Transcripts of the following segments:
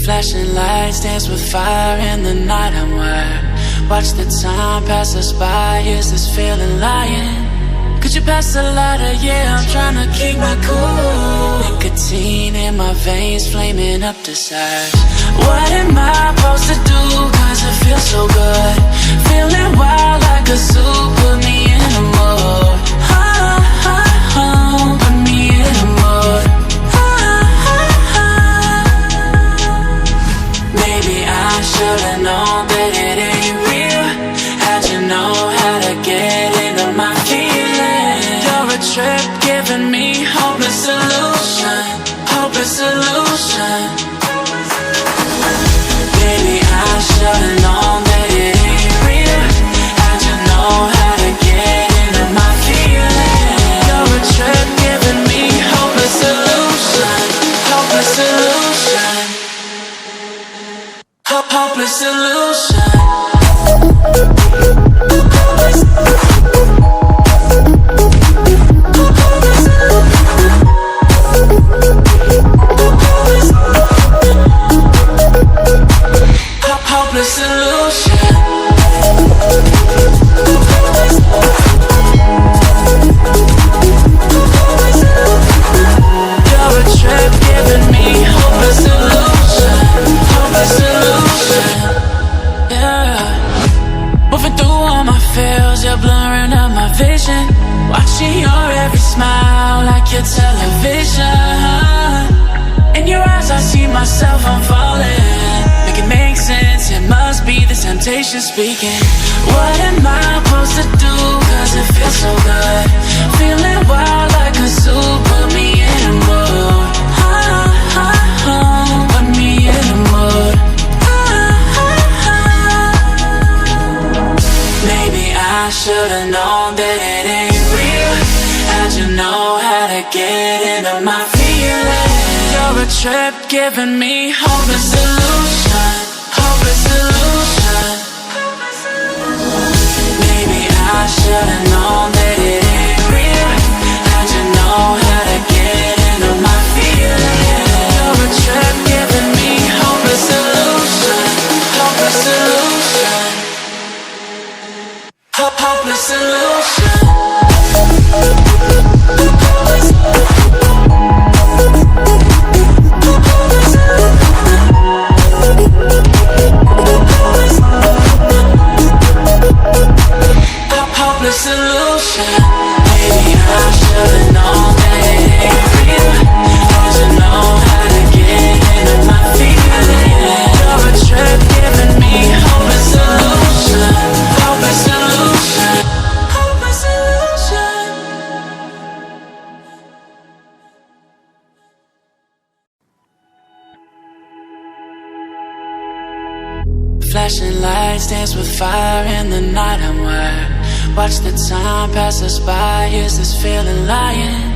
Flashing lights dance with fire in the night. I'm wired. Watch the time pass us by. Is this feeling lying? Could you pass the lighter? Yeah, I'm trying to keep my cool. Nicotine in my veins, flaming up desire. What am I supposed to do? Cause it feels so good. Feeling wild like a zoo. Put me in a mood. Put me in a mood. Maybe I should've known that it ain't real. How'd you know how to get into my feelings? You're a trip giving me hopeless solution. Hopeless solution. Maybe I should've known that it ain't real. How'd you know how to get into my feelings? You're a trip giving me hopeless solution. Hopeless solution. Hopeless solution. Hopeless solution. You're a trip giving me hopeless solution. Hopeless solution. Yeah. Moving through all my feels, you're blurring out my vision. Watching your every smile like your television. In your eyes I see myself, I'm falling. Make it make sense, it must be the temptation speaking. What am I supposed to do? Cause it feels so good. Feeling wild like a zoo. Put me in a mood. Put me in a mood. Maybe I should've known that it ain't real. How'd you know how to get into my feelings? You're a trip giving me hopeless solution. Hopeless solution. Maybe I should've known that it ain't real. How'd you know how to get into my feelings? You're a trip giving me hopeless solution. Hopeless solution. Hopeless solution. Hopeless solution. Maybe I should've known that it ain't real. How'd you know how to get into my feelings? You're a trip giving me hopeless solution. Hopeless solution. Hopeless solution. Flashing lights dance with fire in the night. I'm wired. Watch the time pass us by. Is this feeling lying?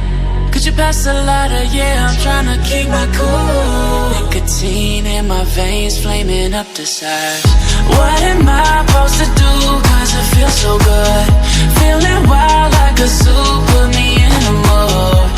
Could you pass the lighter? Yeah, I'm trying to keep my cool. Nicotine in my veins, flaming up desire. What am I supposed to do? Cause it feels so good. Feeling wild like a zoo. Put me in a mood.